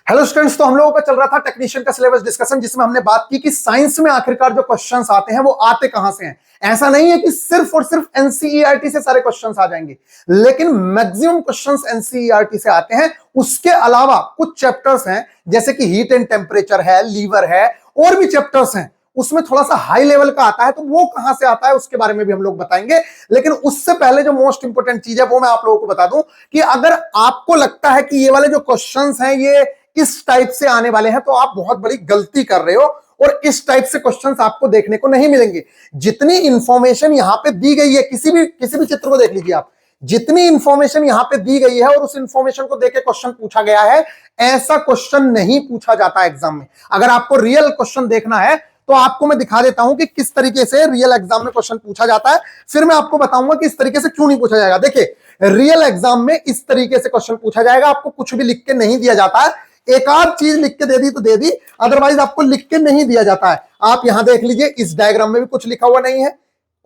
Hello students, तो हम लोगों का चल रहा था टेक्नीशियन का सिलेबस डिस्कशन, जिसमें हमने बात की कि साइंस में आखिरकार जो क्वेश्चंस आते हैं वो आते कहां से हैं। ऐसा नहीं है कि सिर्फ और सिर्फ एनसीईआरटी से सारे क्वेश्चंस आ जाएंगे, लेकिन मैक्सिमम क्वेश्चंस एनसीईआरटी से आते हैं। उसके अलावा कुछ चैप्टर्स हैं जैसे कि हीट एंड टेम्परेचर है, लीवर है, और भी चैप्टर्स हैं उसमें थोड़ा सा हाई लेवल का आता है, तो वो कहां से आता है उसके बारे में भी हम लोग बताएंगे। लेकिन उससे पहले जो मोस्ट इंपोर्टेंट चीज है वो मैं आप लोगों को बता दूं कि अगर आपको लगता है कि ये वाले जो क्वेश्चंस हैं ये इस टाइप से आने वाले हैं, तो आप बहुत बड़ी गलती कर रहे हो, और इस टाइप से क्वेश्चंस आपको देखने को नहीं मिलेंगे। जितनी इंफॉर्मेशन यहां पे दी गई है, किसी भी चित्र को देख लीजिए आप, जितनी इंफॉर्मेशन यहां पे दी गई है और उस इंफॉर्मेशन को देके क्वेश्चन पूछा गया है, ऐसा क्वेश्चन नहीं पूछा जाता एग्जाम में। अगर आपको रियल क्वेश्चन देखना है तो आपको मैं दिखा देता हूं कि किस तरीके से रियल एग्जाम में क्वेश्चन पूछा जाता है, फिर मैं आपको बताऊंगा कि इस तरीके से क्यों नहीं पूछा जाएगा। देखिए, रियल एग्जाम में इस तरीके से क्वेश्चन पूछा जाएगा, आपको कुछ भी लिख के नहीं दिया जाता है। एक आध चीज लिख के दे दी तो दे दी, अदरवाइज आपको लिख के नहीं दिया जाता है। आप यहां देख लीजिए, इस डायग्राम में भी कुछ लिखा हुआ नहीं है।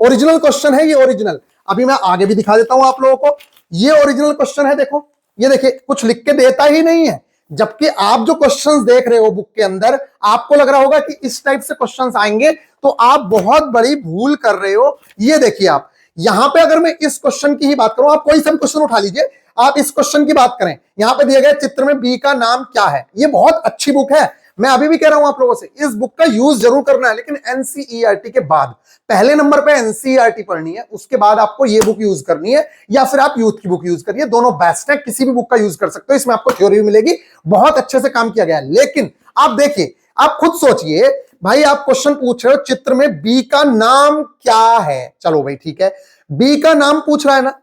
ओरिजिनल क्वेश्चन है ये, ओरिजिनल। अभी मैं आगे भी दिखा देता हूं आप लोगों को, ये ओरिजिनल क्वेश्चन है। देखो, ये देखिए, कुछ लिख के देता ही नहीं है। जबकि आप जो क्वेश्चंस देख रहे हो बुक के अंदर, आपको लग रहा होगा कि इस टाइप से क्वेश्चंस आएंगे, तो आप बहुत बड़ी भूल कर रहे हो। ये देखिए, आप यहां पे अगर मैं इस क्वेश्चन की ही बात करूं, आप कोई सा भी क्वेश्चन उठा लीजिए, आप इस क्वेश्चन की बात करें, यहां पे दिए गए चित्र में बी का नाम क्या है। ये बहुत अच्छी बुक है, मैं अभी भी कह रहा हूं आप लोगों से, इस बुक का यूज जरूर करना है, लेकिन एनसीईआरटी के बाद। पहले नंबर पे एनसीईआरटी पढ़नी है, उसके बाद आपको ये बुक यूज करनी है, या फिर आप यूथ की बुक यूज करिए। दोनों बेस्ट है, किसी भी बुक का यूज कर सकते हो, इसमें आपको थ्योरी भी मिलेगी, बहुत अच्छे से काम किया गया है। लेकिन आप देखिए, आप खुद सोचिए भाई, आप क्वेश्चन पूछ रहे हो चित्र में बी का नाम क्या है। चलो भाई ठीक है, बी का नाम पूछ रहा है ना।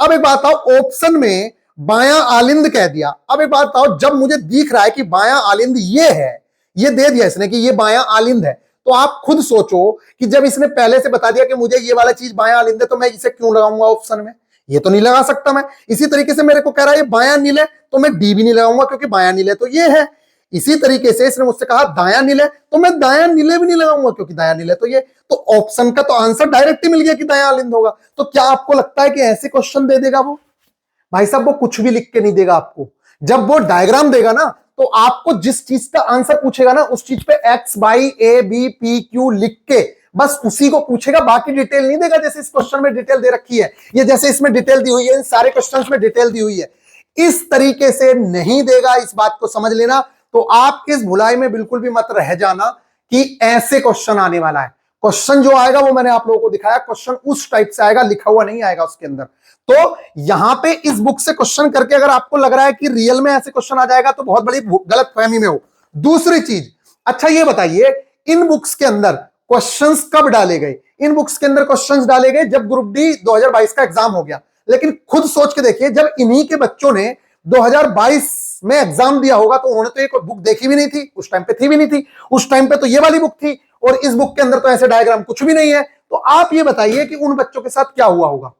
अब एक बात आओ, ऑप्शन में बायां आलिंद कह दिया। अब एक बात आओ, जब मुझे दिख रहा है कि बायां आलिंद ये है, ये दे दिया इसने कि ये बायां आलिंद है, तो आप खुद सोचो कि जब इसने पहले से बता दिया कि मुझे ये वाला चीज बायां आलिंद है, तो मैं इसे क्यों लगाऊंगा ऑप्शन में? ये तो नहीं लगा सकता मैं। इसी तरीके से मेरे को कह रहा है ये बायां नील है, तो मैं डी भी नहीं लगाऊंगा, क्योंकि बायां नील है तो ये है। इसी तरीके से इसने मुझसे कहा दायां नीले, तो मैं दायां नीले भी नहीं लगाऊंगा, क्योंकि दायां नीले तो ये। तो ऑप्शन का तो आंसर डायरेक्ट ही मिल गया कि दायां आलिंद होगा। तो क्या आपको लगता है कि ऐसे क्वेश्चन दे देगा वो? भाई साहब, वो कुछ भी लिख के नहीं देगा आपको। जब वो डायग्राम देगा ना, तो आपको जिस चीज का आंसर पूछेगा ना, उस चीज पे X Y A B P Q लिख के बस उसी को पूछेगा, बाकी डिटेल नहीं देगा। जैसे इस क्वेश्चन में डिटेल दे रखी है, ये जैसे इसमें डिटेल दी हुई है, इन सारे क्वेश्चंस में डिटेल दी हुई है, इस तरीके से नहीं देगा। इस बात को समझ लेना। तो आप इस भुलाई में बिल्कुल भी मत रह जाना कि ऐसे क्वेश्चन आने वाला है। क्वेश्चन जो आएगा वो मैंने आप लोगों को दिखाया, क्वेश्चन उस टाइप से आएगा, लिखा हुआ नहीं आएगा उसके अंदर। तो यहां पे इस बुक से क्वेश्चन करके अगर आपको लग रहा है कि रियल में ऐसे क्वेश्चन आ जाएगा, तो बहुत बड़ी गलत फहमी में हो। दूसरी चीज, अच्छा ये बताइए, इन बुक्स के अंदर क्वेश्चंस कब डाले गए? इन बुक्स के अंदर क्वेश्चंस डाले गए जब ग्रुप डी 2022 का एग्जाम हो गया। लेकिन खुद सोच के देखिए, जब इन्हीं के बच्चों ने 2022 में एग्जाम दिया होगा, तो उन्होंने तो एक बुक देखी भी नहीं थी, उस टाइम पे थी भी नहीं थी। उस टाइम पे तो ये वाली बुक थी, और इस बुक के अंदर तो ऐसे डायग्राम कुछ भी नहीं है। तो आप ये बताइए कि उन बच्चों के साथ क्या हुआ होगा।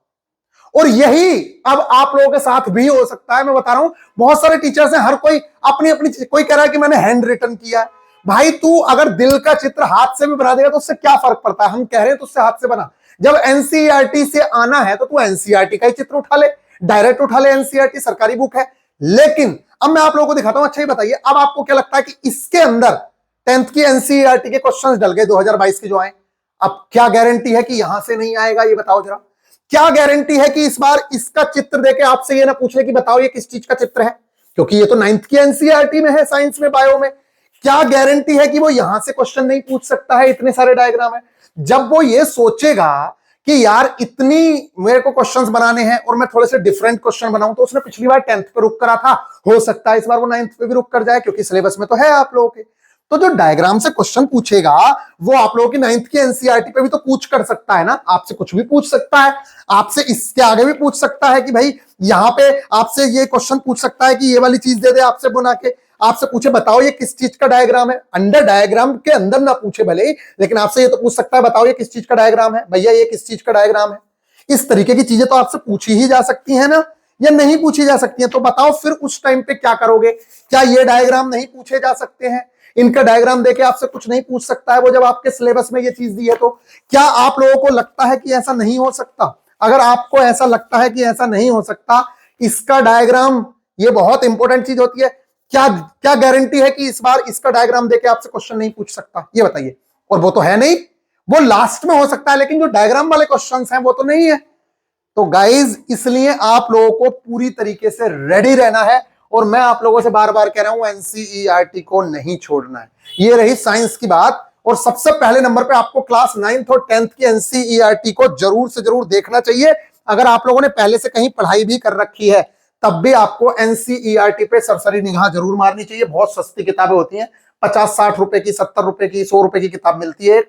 और यही अब आप लोगों के साथ भी हो सकता है। मैं बता रहा हूं, बहुत सारे टीचर्स हैं, हर कोई अपनी अपनी, कोई कह रहा है कि मैंने हैंड रिटन किया है। भाई तू अगर दिल का चित्र हाथ से भी बना देगा तो उससे क्या फर्क पड़ता है? हम कह रहे हैं तो उससे हाथ से बना। जब एनसीईआरटी से आना है तो तू एनसीईआरटी का ही चित्र उठा ले, डायरेक्ट उठा ले, एनसीईआरटी सरकारी बुक है। लेकिन अब मैं आप लोगों को दिखाता हूं। अच्छा ये बताइए, अब आपको क्या लगता है कि इसके अंदर 10th की एनसीईआरटी के क्वेश्चंस डल गए 2022 के जो आए, अब क्या गारंटी है कि यहां से नहीं आएगा? ये बताओ जरा, क्या गारंटी है कि इस बार इसका चित्र देके आपसे ये ना पूछ ले कि बताओ ये किस चीज का चित्र है? क्योंकि ये तो 9th की एनसीईआरटी में है, साइंस में, बायो में। क्या गारंटी है कि वो यहां से क्वेश्चन नहीं पूछ सकता है? इतने सारे डायग्राम है। जब वो ये सोचेगा कि यार इतनी मेरे को क्वेश्चंस बनाने हैं और मैं थोड़े से डिफरेंट क्वेश्चन बनाऊं, तो उसने पिछली बार 10th पे रुक करा था, हो सकता है इस बार वो 9th पे भी रुक कर जाए, क्योंकि सिलेबस में तो है आप लोगों के। तो जो डायग्राम से क्वेश्चन पूछेगा, वो आप लोगों की 9th की एनसीईआरटी पे भी तो पूछ कर सकता है ना। आपसे कुछ भी पूछ सकता है, आपसे इसके आगे भी पूछ सकता है कि भाई यहां पे आपसे ये क्वेश्चन पूछ सकता है कि ये वाली चीज दे दे आपसे बना के, आपसे पूछे बताओ ये किस चीज का डायग्राम है। अंडर डायग्राम के अंदर ना पूछे भले ही, लेकिन आपसे ये तो पूछ सकता है बताओ ये किस चीज का डायग्राम है, भैया ये किस चीज का डायग्राम है। इस तरीके की चीजें तो आपसे पूछी ही जा सकती है ना, या नहीं पूछी जा सकती है? तो बताओ फिर उस टाइम पे क्या करोगे? क्या ये डायग्राम नहीं पूछे जा सकते हैं? इनका डायग्राम देके आपसे कुछ नहीं पूछ सकता है वो, जब आपके सिलेबस में ये चीज दी है? तो क्या आप लोगों को लगता है कि ऐसा नहीं हो सकता? अगर आपको ऐसा लगता है कि ऐसा नहीं हो सकता, इसका डायग्राम, ये बहुत इंपॉर्टेंट चीज होती है, क्या क्या गारंटी है कि इस बार इसका डायग्राम देके आपसे क्वेश्चन नहीं पूछ सकता, ये बताइए। और वो तो है नहीं, वो लास्ट में हो सकता है, लेकिन जो डायग्राम वाले क्वेश्चंस हैं वो तो नहीं है। तो गाइज इसलिए आप लोगों को पूरी तरीके से रेडी रहना है, और मैं आप लोगों से बार बार कह रहा हूं एनसीईआरटी को नहीं छोड़ना है। ये रही साइंस की बात। और सबसे पहले नंबर पे आपको क्लास 9th और 10th की एनसीईआरटी को जरूर से जरूर देखना चाहिए। अगर आप लोगों ने पहले से कहीं पढ़ाई भी कर रखी है तब भी आपको एनसीईआरटी पे सरसरी निगाह जरूर मारनी चाहिए। बहुत सस्ती किताबें होती हैं, 50-60 रुपए की, 70 रुपए की, 100 रुपए की किताब मिलती है।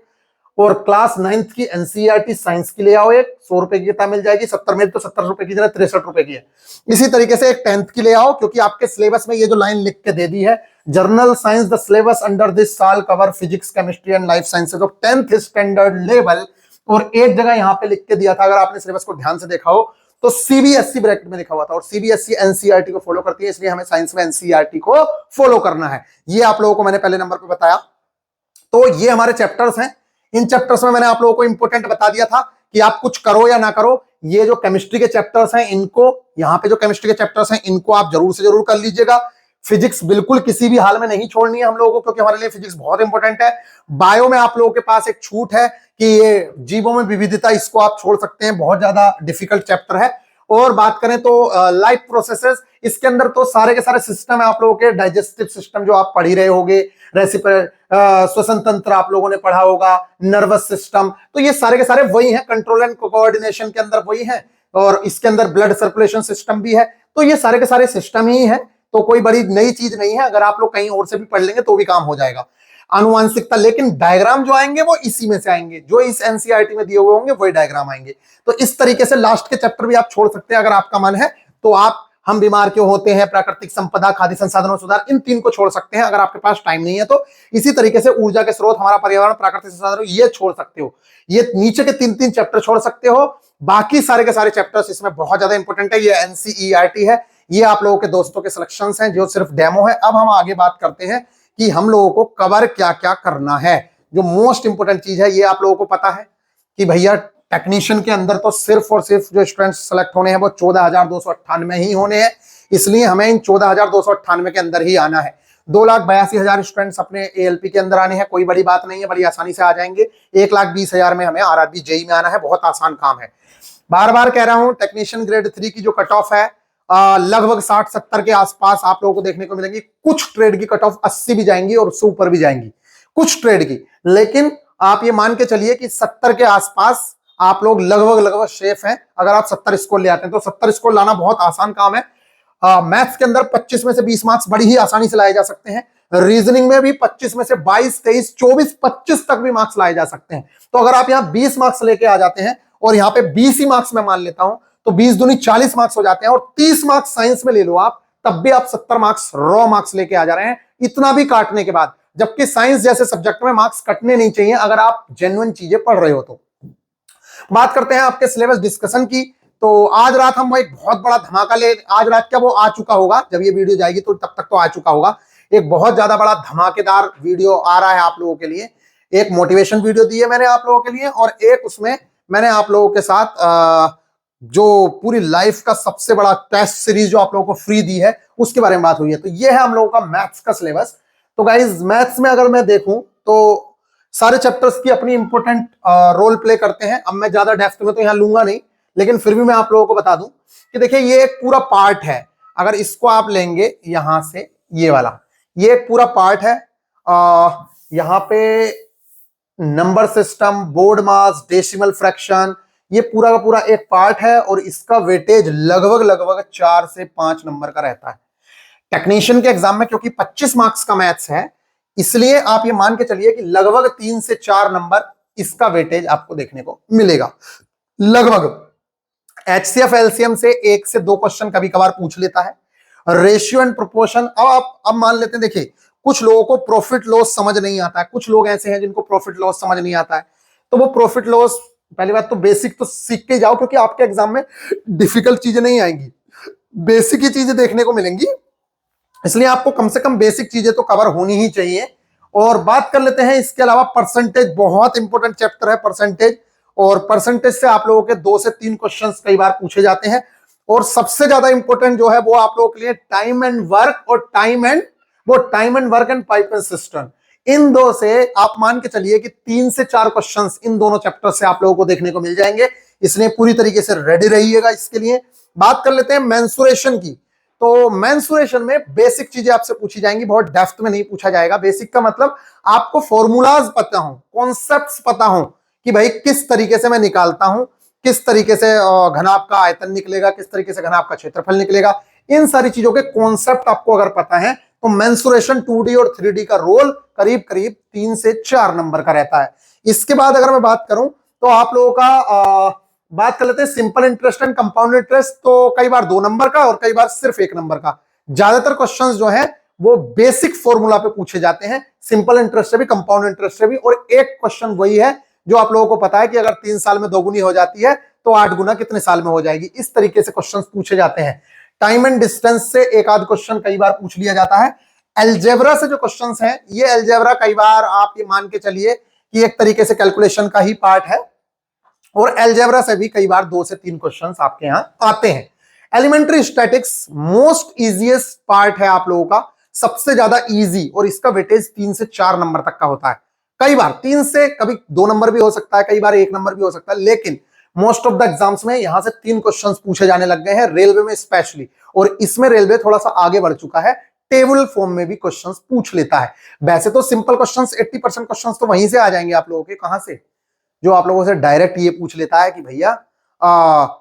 और क्लास 9th की एनसीईआरटी साइंस की ले आओ, एक 100 रुपए की किताब मिल जाएगी, 70 में तो 70 रुपए की जगह 63 रुपए की है। इसी तरीके से एक 10th की ले आओ, क्योंकि आपके सिलेबस में ये जो लाइन लिख के दे दी है, general science the syllabus under this साल cover physics chemistry and life sciences of 10th standard level. और एक जगह यहां पे लिख के दिया था, अगर आपने सिलेबस को ध्यान से देखा हो तो सीबीएसई ब्रैकेट में लिखा हुआ था, और सीबीएसई एनसीईआरटी को फॉलो करती है, इसलिए हमें साइंस में एनसीईआरटी को फॉलो करना है। ये आप लोगों को मैंने पहले नंबर पे बताया। तो ये हमारे चैप्टर्स हैं। इन चैप्टर्स में मैंने आप लोगों को इंपोर्टेंट बता दिया था कि आप कुछ करो या ना करो, ये जो केमिस्ट्री के चैप्टर्स हैं इनको, यहां पे जो केमिस्ट्री के चैप्टर्स हैं इनको आप जरूर से जरूर कर लीजिएगा। फिजिक्स बिल्कुल किसी भी हाल में नहीं छोड़नी है हम लोगों को, क्योंकि हमारे लिए फिजिक्स बहुत इंपॉर्टेंट है। बायो में आप लोगों के पास एक छूट है कि ये जीवों में विविधता, इसको आप छोड़ सकते हैं, बहुत ज्यादा डिफिकल्ट चैप्टर है। और बात करें तो लाइफ प्रोसेसेस, इसके अंदर तो सारे के सारे सिस्टम है आप लोगों के, डाइजेस्टिव सिस्टम जो आप पढ़ ही रहे होंगे, श्वसन तंत्र आप लोगों ने पढ़ा होगा, नर्वस सिस्टम, तो ये सारे के सारे वही हैं। कंट्रोल एंड कोऑर्डिनेशन के अंदर वही है, और इसके अंदर ब्लड सर्कुलेशन सिस्टम भी है। तो ये सारे के सारे सिस्टम ही है, तो कोई बड़ी नई चीज नहीं है। अगर आप लोग कहीं और से भी पढ़ लेंगे तो भी काम हो जाएगा। आनुवांशिकता, लेकिन डायग्राम जो आएंगे वो इसी में से आएंगे, जो इस एनसीईआरटी में दिए हुए होंगे वही डायग्राम आएंगे। तो इस तरीके से लास्ट के चैप्टर भी आप छोड़ सकते हैं अगर आपका मन है तो। आप हम बीमार क्यों होते हैं, प्राकृतिक संपदा, खाद्य संसाधनों सुधार, इन 3 को छोड़ सकते हैं अगर आपके पास टाइम नहीं है तो। इसी तरीके से ऊर्जा के स्रोत, हमारा पर्यावरण, प्राकृतिक संसाधन, ये छोड़ सकते हो। ये नीचे के 3-3 चैप्टर छोड़ सकते हो। बाकी सारे के सारे चैप्टर्स इसमें बहुत ज्यादा इंपॉर्टेंट है। ये एनसीईआरटी है, ये आप लोगों के दोस्तों के सिलेक्शंस हैं जो सिर्फ डेमो है। अब हम आगे बात करते हैं कि हम लोगों को कवर क्या क्या करना है। जो मोस्ट इंपोर्टेंट चीज है, ये आप लोगों को पता है कि भैया टेक्नीशियन के अंदर तो सिर्फ और सिर्फ जो स्टूडेंट्स सेलेक्ट होने हैं वो 14,298 ही होने हैं, इसलिए हमें इन 14,298 के अंदर ही आना है। 2,82,000 स्टूडेंट्स अपने एएलपी के अंदर आने हैं, कोई बड़ी बात नहीं है, बड़ी आसानी से आ जाएंगे। 1,20,000 में हमें आरआरबी जेई में आना है, बहुत आसान काम है। बार बार कह रहा हूं, टेक्नीशियन ग्रेड 3 की जो कट ऑफ है लगभग 60-70 के आसपास आप लोगों को देखने को मिलेंगी। कुछ ट्रेड की कट ऑफ 80 भी जाएंगी और उससे ऊपर भी जाएंगी कुछ ट्रेड की, लेकिन आप ये मान के चलिए कि 70 के आसपास आप लोग लगभग सेफ हैं। अगर आप 70 स्कोर ले आते हैं तो 70 स्कोर लाना बहुत आसान काम है। मैथ्स के अंदर 25 में से 20 मार्क्स बड़ी ही आसानी से लाए जा सकते हैं। रीजनिंग में भी 25 में से 22, 23, 24, 25 तक भी मार्क्स लाए जा सकते हैं। तो अगर आप यहाँ 20 मार्क्स लेके आ जाते हैं और यहाँ पे 20 ही मार्क्स मैं मान लेता हूं, तो 20 दूनी 40 मार्क्स हो जाते हैं, और 30 मार्क्स साइंस में ले लो आप, तब भी आप 70 मार्क्स रॉ मार्क्स लेके आ जा रहे हैं, इतना भी काटने के बाद। जबकि साइंस जैसे सब्जेक्ट में मार्क्स कटने नहीं चाहिए अगर आप जेन्युइन चीजें पढ़ रहे हो तो। बात करते हैं आपके सिलेबस डिस्कशन की। तो आज रात हम एक बहुत बड़ा धमाका ले, आज रात क्या वो आ चुका होगा, जब ये वीडियो जाएगी तो तब तक तो आ चुका होगा। एक बहुत ज्यादा बड़ा धमाकेदार वीडियो आ रहा है आप लोगों के लिए। एक मोटिवेशन वीडियो दी है मैंने आप लोगों के लिए, और एक उसमें मैंने आप लोगों के साथ जो पूरी लाइफ का सबसे बड़ा टेस्ट सीरीज जो आप लोगों को फ्री दी है उसके बारे में बात हुई है। तो ये है हम लोगों का मैथ्स का सिलेबस। तो गाइज मैथ्स में अगर मैं देखूं तो सारे चैप्टर्स की अपनी इंपॉर्टेंट रोल प्ले करते हैं। अब मैं ज्यादा डेप्थ में तो यहां लूंगा नहीं, लेकिन फिर भी मैं आप लोगों को बता दूं कि देखिए ये एक पूरा पार्ट है। अगर इसको आप लेंगे यहां से, ये वाला, ये एक पूरा पार्ट है। यहां पे नंबर सिस्टम, बोर्ड मास, डेसिमल फ्रैक्शन, ये पूरा का पूरा एक पार्ट है, और इसका वेटेज लगभग 4 से 5 नंबर का रहता है। टेक्नीशियन के एग्जाम में क्योंकि 25 मार्क्स का मैथ्स है, इसलिए आप ये मान के चलिए कि लगभग 3 से 4 नंबर इसका वेटेज आपको देखने को मिलेगा। लगभग एचसीएफ एलसीएम से 1 से 2 क्वेश्चन कभी कभार पूछ लेता है। रेशियो एंड प्रोपोर्शन, अब मान लेते हैं, देखिए कुछ लोगों को प्रॉफिट लॉस समझ नहीं आता है, कुछ लोग ऐसे हैं जिनको प्रॉफिट लॉस समझ नहीं आता है, तो वो प्रॉफिट लॉस, पहली बात तो बेसिक तो सीख के जाओ, क्योंकि आपके एग्जाम में डिफिकल्ट चीजें नहीं आएंगी, बेसिक ही चीजें देखने को मिलेंगी, इसलिए आपको कम से कम बेसिक चीजें तो कवर होनी ही चाहिए। और बात कर लेते हैं इसके अलावा परसेंटेज, बहुत इंपॉर्टेंट चैप्टर है परसेंटेज, और परसेंटेज से आप लोगों के 2 से 3 क्वेश्चंस कई बार पूछे जाते हैं। और सबसे ज्यादा इंपॉर्टेंट जो है वो आप लोगों के लिए टाइम एंड वर्क और time and work and pipe and system. इन दो से आप मान के चलिए कि 3 से 4 क्वेश्चंस इन दोनों चैप्टर से आप लोगों को देखने को मिल जाएंगे, इसलिए पूरी तरीके से रेडी रहिएगा इसके लिए। बात कर लेते हैं मेंसुरेशन की। तो मेंसुरेशन में बेसिक चीजें आपसे पूछी जाएंगी, बहुत डेप्थ में नहीं पूछा जाएगा। बेसिक का मतलब आपको फॉर्मूलाज पता हो, कॉन्सेप्ट्स पता हो कि भाई किस तरीके से मैं निकालता हूं, किस तरीके से घनाभ का आयतन निकलेगा, किस तरीके से घनाभ का क्षेत्रफल निकलेगा। इन सारी चीजों के कॉन्सेप्ट आपको अगर पता है तो मेंसुरेशन 2D और 3D का रोल करीब करीब 3 से 4 नंबर का रहता है। इसके बाद अगर मैं बात करूं तो आप लोगों का बात कर लेते हैं simple interest and compound interest. तो कई बार 2 नंबर का और कई बार सिर्फ 1 नंबर का। ज्यादातर क्वेश्चंस जो है वो बेसिक फॉर्मूला पे पूछे जाते हैं, सिंपल इंटरेस्ट से भी कंपाउंड इंटरेस्ट से भी। और एक क्वेश्चन वही है जो आप लोगों को पता है कि अगर 3 साल में 2 गुनी हो जाती है तो 8 गुना कितने साल में हो जाएगी। इस तरीके से क्वेश्चन पूछे जाते हैं। टाइम एंड डिस्टेंस से एक आध क्वेश्चन कई बार पूछ लिया जाता है। अलजेब्रा से जो क्वेश्चंस हैं, ये अलजेब्रा कई बार आप ये मान के चलिए कि एक तरीके से कैलकुलेशन का ही पार्ट है, और अलजेब्रा से भी कई बार 2 से 3 क्वेश्चंस आपके यहां आते हैं। Elementary statics most easiest part है आप लोगों का, सबसे ज्यादा इजी, और इसका वेटेज 3 से 4 नंबर तक का होता है। कई बार 3 से कभी 2 नंबर भी हो सकता है, कई बार 1 नंबर भी हो सकता है, लेकिन मोस्ट ऑफ द एग्जाम्स में यहां से 3 क्वेश्चंस पूछे जाने लग गए हैं, रेलवे में स्पेशली। और इसमें रेलवे थोड़ा सा आगे बढ़ चुका है, टेबल फॉर्म में भी क्वेश्चंस पूछ लेता है। वैसे तो सिंपल क्वेश्चंस 80% क्वेश्चंस तो वहीं से आ जाएंगे आप लोगों के, कहां से, जो आप लोगों से डायरेक्ट ये पूछ लेता है कि भैया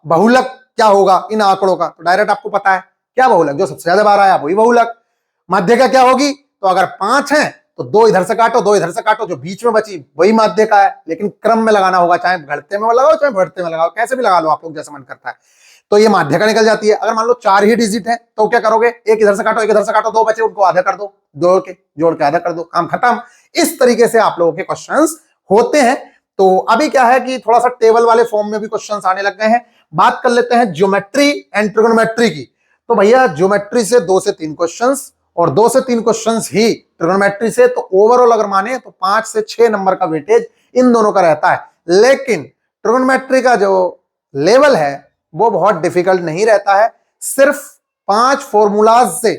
बहुलक क्या होगा इन आंकड़ों का, तो डायरेक्ट आपको पता है क्या बहुलक, जो सबसे ज्यादा बार आया वही बहुलक। माध्य का क्या होगी, तो अगर 5 है तो 2 इधर से काटो, 2 इधर से काटो, जो बीच में बची वही माध्य का है। लेकिन क्रम में लगाना होगा, चाहे घटते में लगाओ चाहे बढ़ते में लगाओ, कैसे भी लगा लो आप लोग जैसा मन करता है। तो ये माध्य का निकल जाती है। अगर मान लो 4 ही डिजिट है तो क्या करोगे, एक इधर से काटो, एक इधर से काटो, 2 बचे उनको आधा कर दो, जोड़ के आधा कर दो, काम खत्म। इस तरीके से आप लोगों के क्वेश्चंस होते हैं। तो अभी क्या है कि थोड़ा सा टेबल वाले फॉर्म में भी क्वेश्चंस आने लग गए हैं। बात कर लेते हैं ज्योमेट्री एंड ट्रिगोनोमेट्री की। तो भैया ज्योमेट्री से 2 से 3 क्वेश्चंस और 2 से 3 क्वेश्चंस ही ट्रिगोनोमेट्री से। तो ओवरऑल अगर माने तो 5 से 6 नंबर का वेटेज इन दोनों का रहता है। लेकिन ट्रिगोनोमेट्री का जो लेवल है वो बहुत डिफिकल्ट नहीं रहता है। सिर्फ 5 फॉर्मूलाज से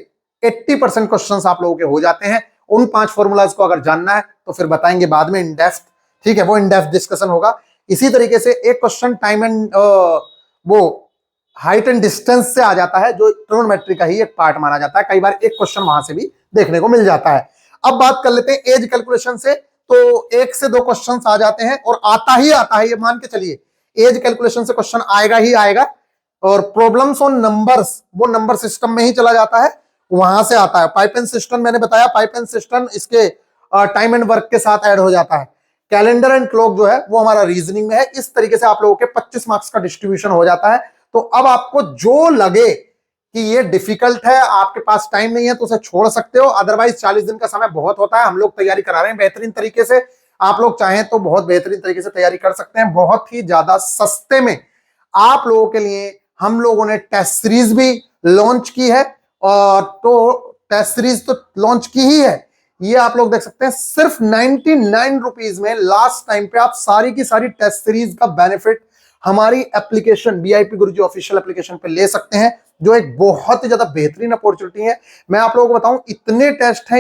80% क्वेश्चंस आप लोगों के हो जाते हैं। उन 5 फॉर्मूलाज को अगर जानना है तो फिर बताएंगे बाद में इन डेप्थ, ठीक है, वो इन डेप्थ डिस्कशन होगा। इसी तरीके से एक क्वेश्चन टाइम एंड वो हाइट एंड डिस्टेंस से आ जाता है, जो ट्रिगोनोमेट्री का ही एक पार्ट माना जाता है। कई बार एक क्वेश्चन वहां से भी देखने को मिल जाता है। अब बात कर लेते हैं एज कैलकुलेशन से। तो 1 से 2 क्वेश्चन आ जाते हैं और आता ही आता है, ये मान के चलिए एज कैलकुलेशन से क्वेश्चन आएगा ही आएगा। और प्रॉब्लम्स ऑन नंबर्स, वो नंबर सिस्टम में ही चला जाता है, वहां से आता है। पाइप एंड सिस्टम मैंने बताया, पाइप एंड सिस्टम इसके टाइम एंड वर्क के साथ ऐड हो जाता है। कैलेंडर एंड क्लॉक जो है वो हमारा रीजनिंग में है। इस तरीके से आप लोगों के 25 मार्क्स का डिस्ट्रीब्यूशन हो जाता है। तो अब आपको जो लगे कि ये डिफिकल्ट है, आपके पास टाइम नहीं है, तो उसे छोड़ सकते हो। अदरवाइज 40 दिन का समय बहुत होता है, हम लोग तैयारी करा रहे हैं बेहतरीन तरीके से। आप लोग चाहें तो बहुत बेहतरीन तरीके से तैयारी कर सकते हैं, बहुत ही ज्यादा सस्ते में आप लोगों के लिए हम लोगों ने टेस्ट सीरीज भी लॉन्च की है। और तो टेस्ट सीरीज तो लॉन्च की ही है, ये आप लोग देख सकते हैं सिर्फ 99 रुपीज में लास्ट टाइम पे आप सारी की सारी टेस्ट सीरीज का बेनिफिट हमारी एप्लीकेशन बीआईपी गुरुजी ऑफिशियल एप्लीकेशन पे ले सकते हैं, जो एक बहुत ही ज्यादा बेहतरीन अपॉर्चुनिटी है। मैं आप लोगों को बताऊं, इतने टेस्ट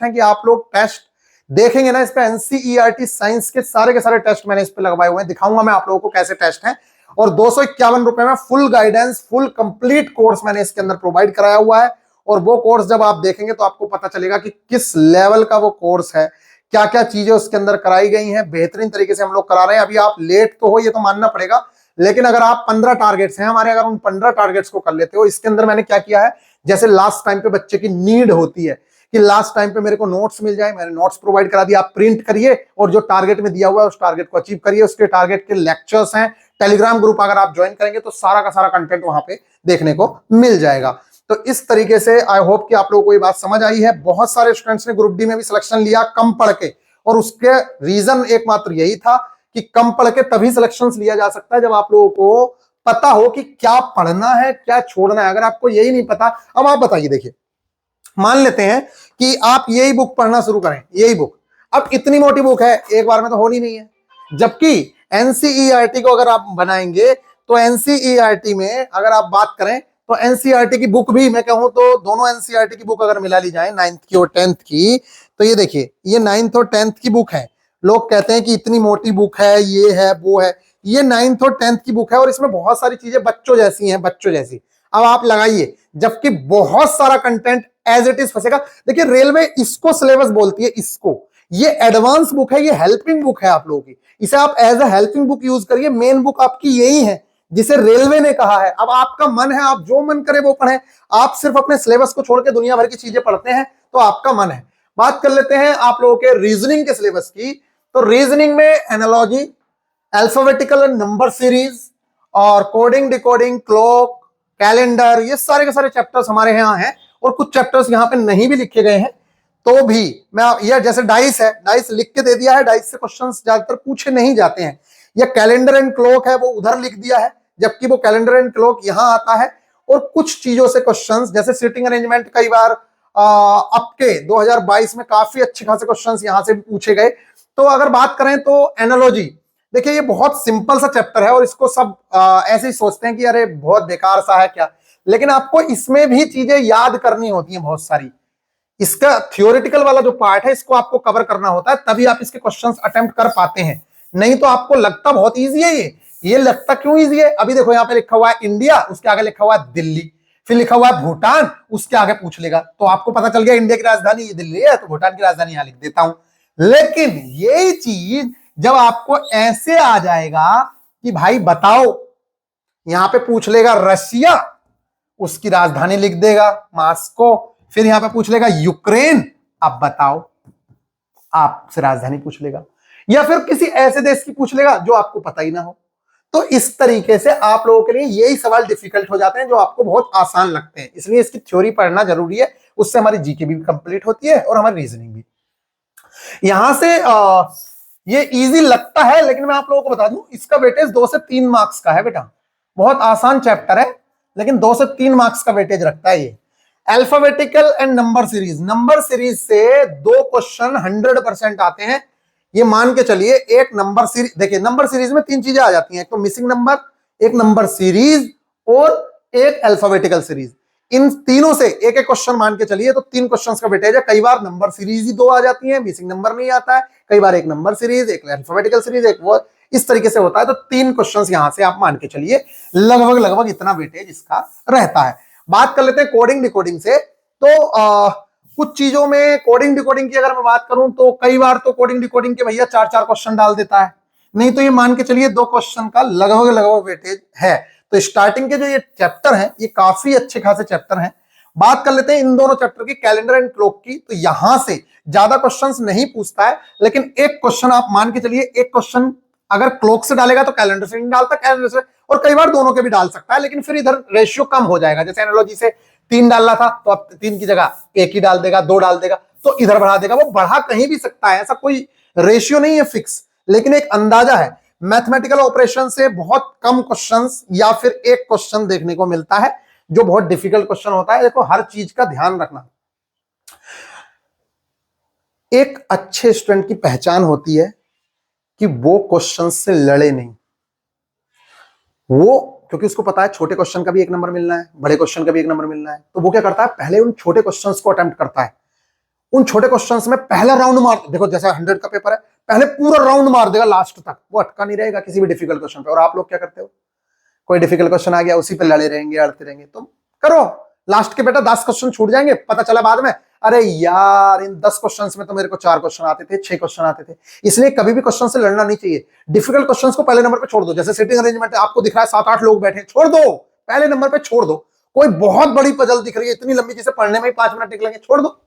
हैं कि आप लोग टेस्ट देखेंगे ना, इस पे एनसीईआरटी साइंस के सारे टेस्ट मैंने इस पे लगवाए हुए हैं। दिखाऊंगा मैं आप लोगों को कैसे टेस्ट हैं। और 251 रुपए में full guidance, full complete course मैंने इसके अंदर प्रोवाइड कराया हुआ है। और वो कोर्स जब आप देखेंगे तो आपको पता चलेगा कि किस लेवल का वो कोर्स है, क्या क्या चीजें उसके अंदर कराई गई हैं। बेहतरीन तरीके से हम लोग करा रहे हैं। अभी आप लेट तो हो, ये तो मानना पड़ेगा, लेकिन अगर आप 15 टारगेट्स हैं हमारे, अगर उन 15 टारगेट्स को कर लेते हो, इसके अंदर मैंने क्या किया है, जैसे लास्ट टाइम पे बच्चे की नीड होती है कि लास्ट टाइम पे मेरे को नोट्स मिल जाए, मैंने नोट्स प्रोवाइड करा दिया, आप प्रिंट करिए और जो टारगेट में दिया हुआ है उस टारगेट को अचीव करिए। उसके टारगेट के लेक्चर्स हैं, टेलीग्राम ग्रुप अगर आप ज्वाइन करेंगे तो सारा का सारा कंटेंट वहां पे देखने को मिल जाएगा। तो इस तरीके से आई होप कि आप लोगों को ये बात समझ आई है। बहुत सारे स्टूडेंट्स ने ग्रुप डी में भी सिलेक्शन लिया कम पढ़ के, और उसके रीजन एकमात्र यही था कि कम पढ़ के तभी सिलेक्शन लिया जा सकता है जब आप लोगों को पता हो कि क्या पढ़ना है क्या छोड़ना है। अगर आपको यही नहीं पता, अब आप बताइए, देखिए मान लेते हैं कि आप यही बुक पढ़ना शुरू करें, यही बुक, अब इतनी मोटी बुक है, एक बार में तो होनी नहीं है। जबकि एनसीईआरटी को अगर आप बनाएंगे तो एनसीईआरटी में अगर आप बात करें तो एनसीईआरटी की बुक भी मैं कहूं तो दोनों एनसीईआरटी की बुक अगर मिला ली जाए 9th की और 10th की, तो ये देखिए ये 9th और 10th की बुक है। लोग कहते हैं कि इतनी मोटी बुक है, ये है वो है, ये 9th और 10th की बुक है और इसमें बहुत सारी चीजें बच्चों जैसी हैं, बच्चों जैसी। अब आप लगाइए, जबकि बहुत सारा कंटेंट एज इट इज फंसेगा। देखिए रेलवे इसको सिलेबस बोलती है, इसको, ये एडवांस बुक है, ये हेल्पिंग बुक है आप लोगों की, इसे आप as a helping book use करिए। मेन बुक आपकी यही है जिसे रेलवे ने कहा है। अब आपका मन है, आप जो मन करे वो पढ़े, आप सिर्फ अपने सिलेबस को छोड़ के दुनिया भर की चीजें पढ़ते हैं तो आपका मन है। बात कर लेते हैं आप लोगों के रीजनिंग के सिलेबस की। तो रीजनिंग में analogy, alphabetical and number series और कोडिंग डिकोडिंग, क्लॉक, कैलेंडर, ये सारे के सारे चैप्टर्स हमारे यहाँ हैं। और कुछ चैप्टर्स यहाँ पे नहीं भी लिखे गए हैं तो भी मैं, यह जैसे डाइस है, डाइस लिख के दे दिया है, डाइस से क्वेश्चंस ज्यादातर पूछे नहीं जाते हैं। या कैलेंडर एंड क्लॉक है वो उधर लिख दिया है, जबकि वो कैलेंडर एंड क्लॉक यहाँ आता है। और कुछ चीजों से क्वेश्चंस जैसे सीटिंग अरेंजमेंट कई बार अब के 2022 में काफी अच्छे खासे क्वेश्चंस यहाँ से भी पूछे गए। तो अगर बात करें तो एनालॉजी, देखिए ये बहुत सिंपल सा चैप्टर है और इसको सब ऐसे ही सोचते हैं कि अरे बहुत बेकार सा है क्या, लेकिन आपको इसमें भी चीजें याद करनी होती हैं बहुत सारी। इसका थियोरेटिकल वाला जो पार्ट है इसको आपको कवर करना होता है, तभी आप इसके क्वेश्चंस अटेम्प्ट कर पाते हैं। नहीं तो आपको लगता बहुत इजी है ये लगता क्यों इजी है? अभी देखो यहाँ पे लिखा हुआ है इंडिया, उसके आगे लिखा हुआ है दिल्ली, फिर लिखा हुआ है भूटान, उसके आगे पूछ लेगा तो आपको पता चल गया इंडिया की राजधानी ये दिल्ली है तो भूटान की राजधानी यहां लिख देता हूं। लेकिन यही चीज जब आपको ऐसे आ जाएगा कि भाई बताओ, यहां पे पूछ लेगा रशिया, उसकी राजधानी लिख देगा मास्को, फिर यहां पे पूछ लेगा यूक्रेन, अब बताओ, आपसे राजधानी पूछ लेगा। या फिर किसी ऐसे देश की पूछ लेगा जो आपको पता ही ना हो। तो इस तरीके से आप लोगों के लिए यही सवाल डिफिकल्ट हो जाते हैं जो आपको बहुत आसान लगते हैं, इसलिए इसकी थ्योरी पढ़ना जरूरी है, उससे हमारी जीके भी कंप्लीट होती है और हमारी रीजनिंग भी। यहां से ये इजी लगता है, लेकिन मैं आप लोगों को बता दूं इसका वेटेज 2 से 3 मार्क्स का है बेटा। बहुत आसान चैप्टर है लेकिन 2 से 3 मार्क्स का वेटेज रखता है ये। Alphabetical and number series, number series से 2 क्वेश्चन 100% आते हैं, ये मान के चलिए। एक नंबर सीरीज, देखिए नंबर सीरीज में 3 चीजें आ जाती हैं, एक तो मिसिंग नंबर, एक नंबर सीरीज और एक अल्फाबेटिकल सीरीज। इन तीनों से एक एक क्वेश्चन मान के चलिए तो 3 क्वेश्चंस का वेटेज है। कई बार नंबर सीरीज ही 2 आ जाती है, मिसिंग नंबर नहीं आता है, कई बार एक नंबर सीरीज, एक अल्फाबेटिकल सीरीज, एक वो, इस तरीके से होता है। तो 3 क्वेश्चंस यहां से आप मान के चलिए, लगभग लगभग इतना वेटेज इसका रहता है। बात कर लेते हैं कोडिंग डिकोडिंग से। तो कुछ चीजों में कोडिंग डिकोडिंग की अगर मैं बात करूं तो कई बार तो कोडिंग डिकोडिंग के भैया 4-4 क्वेश्चन डाल देता है, नहीं तो ये मान के चलिए 2 क्वेश्चन का लगभग लगभग वेटेज है। तो स्टार्टिंग के जो ये चैप्टर हैं ये काफी अच्छे खासे चैप्टर हैं। बात कर लेते हैं इन दोनों चैप्टर की, कैलेंडर एंड क्लॉक की। तो यहां से ज्यादा क्वेश्चंस नहीं पूछता है, लेकिन एक क्वेश्चन आप मान के चलिए, एक क्वेश्चन अगर क्लॉक से डालेगा तो कैलेंडर से नहीं डालता, कैलेंडर से, और कई बार दोनों के भी डाल सकता है, लेकिन फिर इधर रेशियो कम हो जाएगा। जैसे एनालॉजी से 3 डालना था तो अब 3 की जगह 1 ही डाल देगा, 2 डाल देगा, तो इधर बढ़ा देगा। वो बढ़ा कहीं भी सकता है, ऐसा कोई रेशियो नहीं है फिक्स, लेकिन एक अंदाजा है। मैथमेटिकल ऑपरेशन से बहुत कम क्वेश्चंस या फिर एक क्वेश्चन देखने को मिलता है जो बहुत डिफिकल्ट क्वेश्चन होता है। देखो हर चीज का ध्यान रखना, एक अच्छे स्टूडेंट की पहचान होती है कि वो क्वेश्चन से लड़े नहीं, वो क्योंकि उसको पता है छोटे क्वेश्चन का भी 1 नंबर मिलना है, बड़े क्वेश्चन का भी 1 नंबर मिलना है, तो वो क्या करता है, पहले उन छोटे क्वेश्चंस को अटेम्प्ट करता है। उन छोटे क्वेश्चंस में पहला राउंड मार, देखो जैसे 100 का पेपर है, पहले पूरा राउंड मार देगा लास्ट तक, वो अटका नहीं रहेगा किसी भी डिफिकल्ट क्वेश्चन पे। और आप लोग क्या करते हो, कोई डिफिकल्ट क्वेश्चन आ गया उसी पे लड़े रहेंगे, अड़ते रहेंगे। तुम करो लास्ट के बेटा 10 क्वेश्चन छूट जाएंगे, पता चला बाद में अरे यार इन 10 क्वेश्चंस में तो मेरे को 4 क्वेश्चन आते थे, 6 क्वेश्चन आते थे। इसलिए कभी भी क्वेश्चन से लड़ना नहीं चाहिए। डिफिकल्ट क्वेश्चंस को पहले नंबर पे छोड़ दो। जैसे सिटिंग अरेंजमेंट आपको दिख रहा है 7-8 लोग बैठे, छोड़ दो, पहले नंबर पे छोड़ दो। कोई बहुत बड़ी पजल दिख रही है इतनी लंबी जिसे पढ़ने में ही 5 मिनट निकलेंगे, छोड़ दो।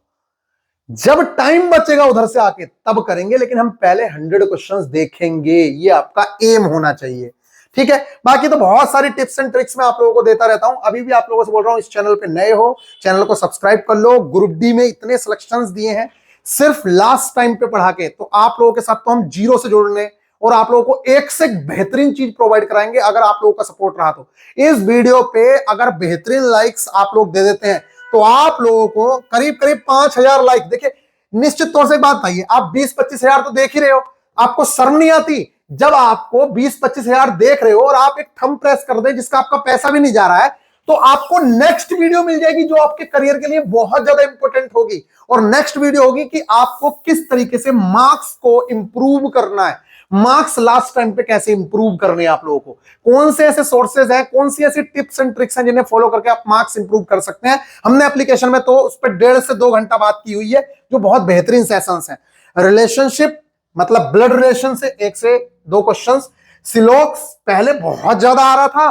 जब टाइम बचेगा उधर से आके तब करेंगे, लेकिन हम पहले 100 क्वेश्चंस देखेंगे, ये आपका एम होना चाहिए, ठीक है। बाकी तो बहुत सारी टिप्स एंड ट्रिक्स मैं आप लोगों को देता रहता हूं। अभी भी आप लोगों से बोल रहा हूं, इस चैनल पे नए हो, चैनल को सब्सक्राइब कर लो। ग्रुप डी में इतने सिलेक्शंस दिए हैं सिर्फ लास्ट टाइम पे पढ़ा के, तो आप लोगों के साथ तो हम जीरो से जोड़ने और आप लोगों को एक से बेहतरीन चीज प्रोवाइड कराएंगे अगर आप लोगों का सपोर्ट रहा तो। इस वीडियो पे अगर बेहतरीन लाइक्स आप लोग दे देते हैं तो आप लोगों को करीब करीब 5000 लाइक, देखिए निश्चित तौर से बात भाई, आप 20-25 हजार तो देख ही रहे हो, आपको शर्म नहीं आती जब आपको 20-25 हजार देख रहे हो और आप एक थंब प्रेस कर दे जिसका आपका पैसा भी नहीं जा रहा है, तो आपको नेक्स्ट वीडियो मिल जाएगी जो आपके करियर के लिए बहुत ज्यादा इंपॉर्टेंट होगी। और नेक्स्ट वीडियो होगी कि आपको किस तरीके से मार्क्स को इंप्रूव करना है, मार्क्स लास्ट टाइम पे कैसे इंप्रूव करने हैं आप लोगों को, कौन से ऐसे सोर्सेज हैं, कौन सी ऐसी टिप्स एंड ट्रिक्स हैं जिन्हें फॉलो करके आप मार्क्स इंप्रूव कर सकते हैं। हमने एप्लीकेशन में तो उस पर 1.5 से 2 घंटा बात की हुई है, जो बहुत बेहतरीन सेशंस हैं। रिलेशनशिप मतलब ब्लड रिलेशन से 1 से 2 क्वेश्चंस। सिलोक्स पहले बहुत ज्यादा आ रहा था,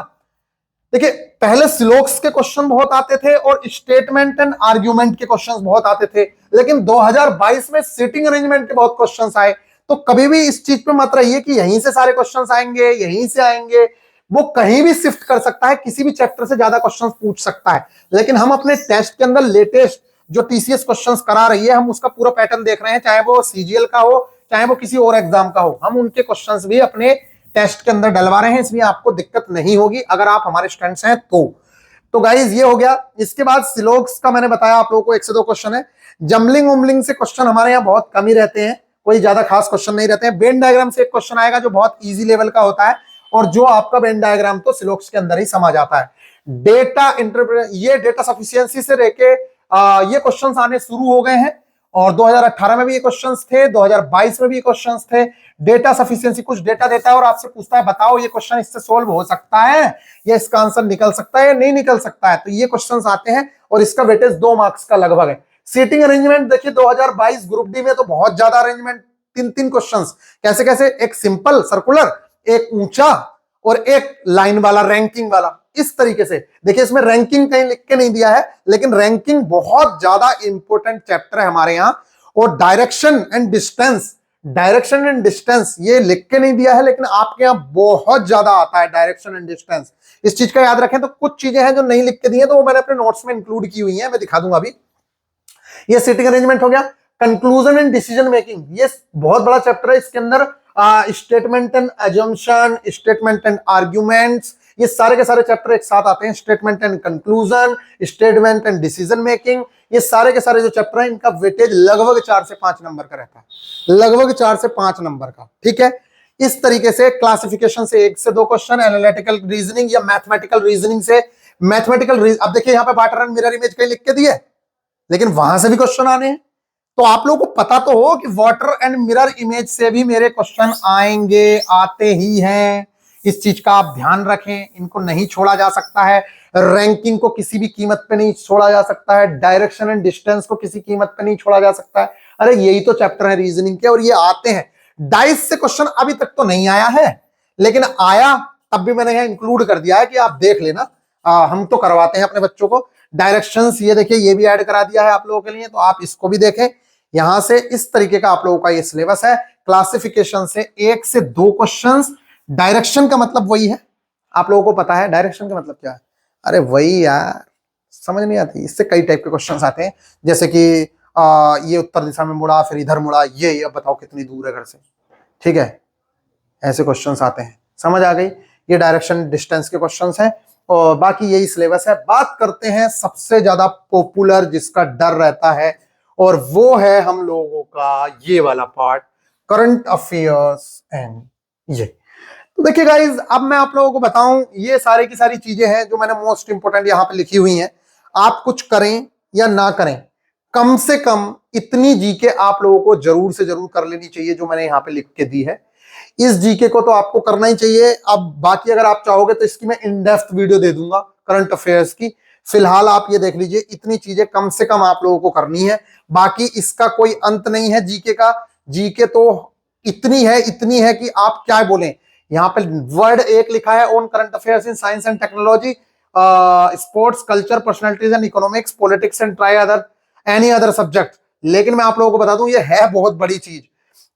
देखिए पहले सिलोक्स के क्वेश्चन बहुत आते थे और स्टेटमेंट एंड आर्ग्यूमेंट के क्वेश्चंस बहुत आते थे, लेकिन 2022 में सीटिंग अरेंजमेंट के बहुत क्वेश्चंस आए। तो कभी भी इस चीज पे मत रहिए कि यहीं से सारे क्वेश्चंस आएंगे, यहीं से आएंगे, वो कहीं भी शिफ्ट कर सकता है, किसी भी चैप्टर से ज्यादा क्वेश्चंस पूछ सकता है। लेकिन हम अपने टेस्ट के अंदर लेटेस्ट जो टीसीएस क्वेश्चंस करा रही है, हम उसका पूरा पैटर्न देख रहे हैं, चाहे वो सीजीएल का हो, चाहे वो किसी और एग्जाम का हो, हम उनके क्वेश्चंस भी अपने टेस्ट के अंदर डलवा रहे हैं, इसलिए आपको दिक्कत नहीं होगी अगर आप हमारे स्टूडेंट्स हैं तो गाइज ये हो गया। इसके बाद सिलोक्स का मैंने बताया आप लोगों को 1 से 2 क्वेश्चन है। जमलिंग उमलिंग से क्वेश्चन हमारे यहाँ बहुत कम ही रहते हैं, कोई ज्यादा खास क्वेश्चन नहीं रहते हैं। वेन डायग्राम से एक क्वेश्चन आएगा जो बहुत इजी लेवल का होता है, और जो आपका वेन डायग्राम तो सिलोक्स के अंदर ही समझ आता है। डेटा इंटरप्रेट, ये डेटा सफिशियंसी से लेके ये क्वेश्चंस आने शुरू हो गए हैं, और 2018 में भी ये क्वेश्चंस थे, 2022 में भी ये क्वेश्चंस थे। डेटा सफिशियंसी कुछ डेटा देता है और आपसे पूछता है बताओ ये क्वेश्चन इससे सोल्व हो सकता है या इसका आंसर निकल सकता है या नहीं निकल सकता है, तो ये क्वेश्चंस आते हैं और इसका वेटेज 2 मार्क्स का लगभग है। सीटिंग अरेंजमेंट देखिए 2022 ग्रुप डी में तो बहुत ज्यादा अरेंजमेंट, 3 क्वेश्चंस कैसे कैसे, एक सिंपल सर्कुलर, एक ऊंचा और एक लाइन वाला, रैंकिंग वाला, इस तरीके से। देखिए इसमें रैंकिंग कहीं लिख के नहीं दिया है, लेकिन रैंकिंग बहुत ज्यादा इंपॉर्टेंट चैप्टर है हमारे यहां। और direction and distance, direction and distance ये लिख के नहीं दिया है, लेकिन आपके यहां बहुत ज्यादा आता है डायरेक्शन एंड डिस्टेंस, इस चीज का याद रखें। तो कुछ चीजें हैं जो नहीं लिख के दी है, तो वो मैंने अपने नोट्स में इंक्लूड की हुई है, मैं दिखा दूंगा अभी। ये सीटिंग अरेंजमेंट हो गया। कंक्लूजन एंड डिसीजन मेकिंग, ये बहुत बड़ा चैप्टर है, इसके अंदर statement and assumption, statement and arguments, ये सारे के सारे चैप्टर एक साथ आते हैं। Statement and conclusion, statement and decision making, ये सारे के सारे जो चैप्टर हैं इनका वेटेज लगभग 4 से 5 नंबर का रहता है, लगभग 4 से 5 नंबर का, ठीक है। इस तरीके से क्लासिफिकेशन से 1 से 2 क्वेश्चन, एनालिटिकल रीजनिंग या मैथमेटिकल रीजनिंग से अब देखिए यहाँ पे वाटर एंड मिरर इमेज कहीं लिख के दिए, लेकिन वहां से भी क्वेश्चन आने हैं। तो आप लोगों को पता तो हो कि वाटर एंड मिरर इमेज से भी मेरे क्वेश्चन आएंगे, आते ही हैं, इस चीज का आप ध्यान रखें, इनको नहीं छोड़ा जा सकता है। रैंकिंग को किसी भी कीमत पे नहीं छोड़ा जा सकता है, डायरेक्शन एंड डिस्टेंस को किसी कीमत पे नहीं छोड़ा जा सकता है। अरे यही तो चैप्टर है रीजनिंग के, और ये आते हैं। डाइस से क्वेश्चन अभी तक तो नहीं आया है, लेकिन आया तब भी मैंने यहाँ इंक्लूड कर दिया है कि आप देख लेना, हम तो करवाते हैं अपने बच्चों को। डायरेक्शंस ये देखिए, ये भी ऐड करा दिया है आप लोगों के लिए, तो आप इसको भी देखें। यहां से इस तरीके का आप लोगों का ये सिलेबस है। क्लासिफिकेशन से 1 से 2 क्वेश्चंस। डायरेक्शन का मतलब वही है, आप लोगों को पता है डायरेक्शन का मतलब क्या है। अरे वही यार, समझ नहीं आती, इससे कई टाइप के क्वेश्चंस आते हैं, जैसे कि ये उत्तर दिशा में मुड़ा, फिर इधर मुड़ा, ये अब बताओ कितनी दूर है घर से, ठीक है, ऐसे क्वेश्चंस आते हैं, समझ आ गई। ये डायरेक्शन डिस्टेंस के क्वेश्चंस हैं, और बाकी यही सिलेबस है। बात करते हैं सबसे ज्यादा पॉपुलर जिसका डर रहता है, और वो है हम लोगों का ये वाला पार्ट, करंट अफेयर्स एंड ये। तो देखिए गाइज, अब मैं आप लोगों को बताऊं, ये सारी की सारी चीजें हैं जो मैंने मोस्ट इंपोर्टेंट यहां पे लिखी हुई हैं। आप कुछ करें या ना करें, कम से कम इतनी जीके आप लोगों को जरूर से जरूर कर लेनी चाहिए जो मैंने यहां पे लिख के दी है। इस जीके को तो आपको करना ही चाहिए। अब बाकी अगर आप चाहोगे तो इसकी मैं इन डेप्थ वीडियो दे दूंगा करंट अफेयर्स की। फिलहाल आप ये देख लीजिए, इतनी चीजें कम से कम आप लोगों को करनी है, बाकी इसका कोई अंत नहीं है जीके का। जीके तो इतनी है कि आप क्या बोलें। यहाँ पे वर्ड एक लिखा है, on current affairs in science and technology, sports, culture, personalities and economics, politics and try other any other subject. लेकिन मैं आप लोगों को बता दूं, ये है बहुत बड़ी चीज।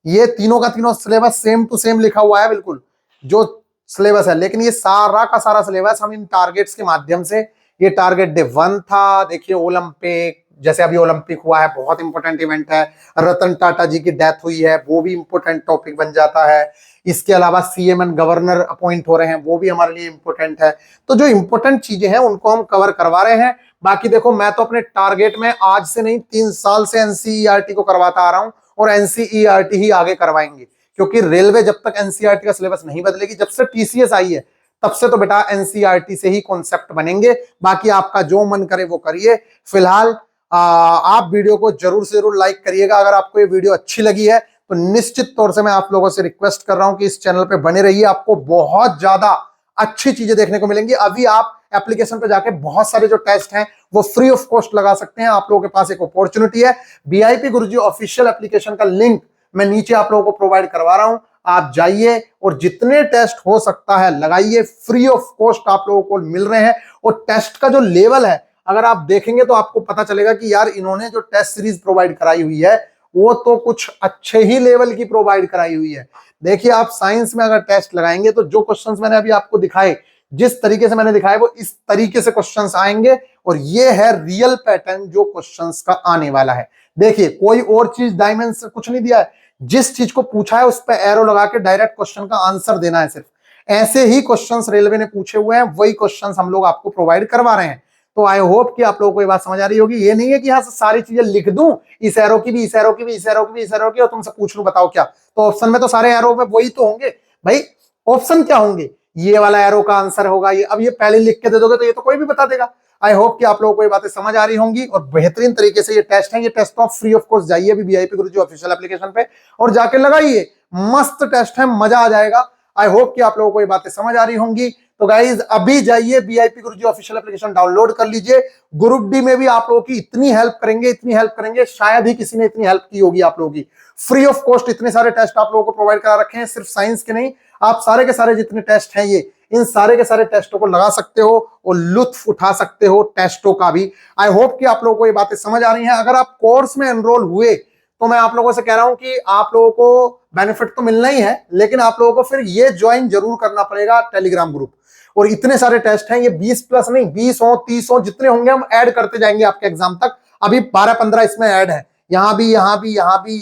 ये तीनों का तीनों सिलेबस सेम टू सेम लिखा हुआ है, बिल्कुल जो सिलेबस है, लेकिन ये सारा का सारा सिलेबस हम इन टारगेट्स के माध्यम से, ये टारगेट डे 1 था। देखिए ओलंपिक, जैसे अभी ओलंपिक हुआ है, बहुत इंपॉर्टेंट इवेंट है। रतन टाटा जी की डेथ हुई है, वो भी इंपॉर्टेंट टॉपिक बन जाता है। इसके अलावा सीएम एंड गवर्नर अपॉइंट हो रहे हैं, वो भी हमारे लिए इंपॉर्टेंट है। तो जो इंपॉर्टेंट चीजें हैं उनको हम कवर करवा रहे हैं। बाकी देखो, मैं तो अपने टारगेट में आज से नहीं 3 साल से एनसीईआरटी को करवाता आ रहा हूं, और एनसीईआरटी ही आगे करवाएंगे, क्योंकि रेलवे जब तक एनसीईआरटी का सिलेबस नहीं बदलेगी, जब से टीसीएस आई है तब से तो बेटा एनसीईआरटी से ही कॉन्सेप्ट बनेंगे। बाकी आपका जो मन करे वो करिए। फिलहाल आप वीडियो को जरूर से जरूर लाइक करिएगा। अगर आपको ये वीडियो अच्छी लगी है तो निश्चित तौर से मैं आप लोगों से रिक्वेस्ट कर रहा हूं कि इस चैनल पे बने रहिए, आपको बहुत ज्यादा अच्छी चीजें देखने को मिलेंगी। अभी आप एप्लीकेशन पे जाके बहुत सारे जो टेस्ट हैं वो फ्री ऑफ कॉस्ट लगा सकते हैं। आप लोगों के पास एक अपॉर्चुनिटी है। वीआईपी गुरुजी ऑफिशियल एप्लीकेशन का लिंक मैं नीचे आप लोगों को प्रोवाइड करवा रहा हूं, आप जाइए और जितने टेस्ट हो सकता है लगाइए, फ्री ऑफ कॉस्ट आप लोगों को मिल रहे हैं। और टेस्ट का जो लेवल है अगर आप देखेंगे तो आपको पता चलेगा कि यार इन्होंने जो टेस्ट सीरीज प्रोवाइड कराई हुई है वो तो कुछ अच्छे ही लेवल की प्रोवाइड कराई हुई है। देखिए आप साइंस में अगर टेस्ट लगाएंगे तो जो क्वेश्चंस मैंने अभी आपको दिखाए, जिस तरीके से मैंने दिखाए, वो इस तरीके से क्वेश्चंस आएंगे और ये है रियल पैटर्न जो क्वेश्चंस का आने वाला है। देखिए कोई और चीज डायमेंशन कुछ नहीं दिया है, जिस चीज को पूछा है उस पर एरो लगा के डायरेक्ट क्वेश्चन का आंसर देना है सिर्फ। ऐसे ही क्वेश्चंस रेलवे ने पूछे हुए हैं, वही क्वेश्चंस हम लोग आपको प्रोवाइड करवा रहे हैं। तो आई होप कि आप लोगों को ये बात समझ आ रही होगी। ये नहीं है कि यहां से सारी चीजें लिख दूं, इस एरो की भी, इस एरो की भी, इस एरो की भी, इस एरो की, और तुमसे पूछ लूं बताओ क्या। तो ऑप्शन में तो सारे एरो में वही तो होंगे भाई। ऑप्शन क्या होंगे, ये वाला एरो का आंसर होगा ये। अब ये पहले लिख के दे दोगे तो ये तो कोई भी बता देगा। आई होप कि आप लोगों को ये बातें समझ आ रही होंगी और बेहतरीन तरीके से ये टेस्ट है। ये टेस्ट तो आप फ्री ऑफ कॉस्ट जाइए अभी वीआईपी गुरुजी ऑफिशियल एप्लीकेशन पे और जाके लगाइए। मस्त टेस्ट है, मजा आ जाएगा। आई होप कि आप लोगों को ये बातें समझ आ रही होंगी। तो गाइज अभी जाइए वीआईपी गुरुजी ऑफिशियल एप्लीकेशन डाउनलोड कर लीजिए। ग्रुप डी में भी आप लोगों की इतनी हेल्प करेंगे, इतनी हेल्प करेंगे, शायद ही किसी ने इतनी हेल्प की होगी आप लोगों की। फ्री ऑफ कॉस्ट इतने सारे टेस्ट आप लोगों को प्रोवाइड करा रखे हैं, सिर्फ साइंस के नहीं, आप सारे के सारे जितने टेस्ट हैं ये, इन सारे के सारे टेस्टों को लगा सकते हो और लुत्फ उठा सकते हो टेस्टों का भी। आई होप कि आप लोगों को ये बातें समझ आ रही हैं। अगर आप कोर्स में एनरोल हुए तो मैं आप लोगों से कह रहा हूं कि आप लोगों को बेनिफिट तो मिलना ही है, लेकिन आप लोगों को फिर ये ज्वाइन जरूर करना पड़ेगा टेलीग्राम ग्रुप। और इतने सारे टेस्ट हैं, ये 20 प्लस नहीं, 20 हो 30 हो, जितने होंगे हम ऐड करते जाएंगे आपके एग्जाम तक। अभी 12-15 इसमें ऐड है, यहां भी, यहां भी, यहां भी,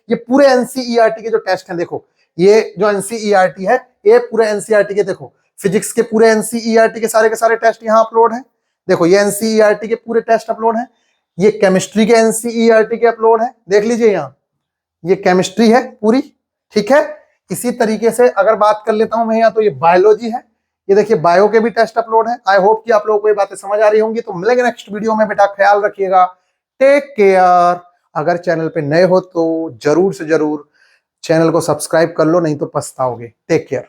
ये पूरे एनसीईआरटी के जो टेस्ट हैं। देखो ये जो एनसीईआरटी है, ये पूरे एनसीईआरटी के, देखो फिजिक्स के पूरे एनसीईआरटी के सारे टेस्ट यहाँ अपलोड है। देखो ये एनसीईआरटी के पूरे टेस्ट अपलोड है। ये केमिस्ट्री के एनसीईआरटी के अपलोड है, देख लीजिए यहाँ, ये केमिस्ट्री है पूरी, ठीक है। इसी तरीके से अगर बात कर लेता हूं मैं यहाँ, तो ये बायोलॉजी है, ये देखिए बायो के भी टेस्ट अपलोड है। आई होप कि आप लोगों को ये बातें समझ आ रही होंगी। तो मिलेंगे नेक्स्ट वीडियो में, बेटा ख्याल रखिएगा, टेक केयर। अगर चैनल पे नए हो तो जरूर से जरूर चैनल को सब्सक्राइब कर लो, नहीं तो पछताओगे। Take care.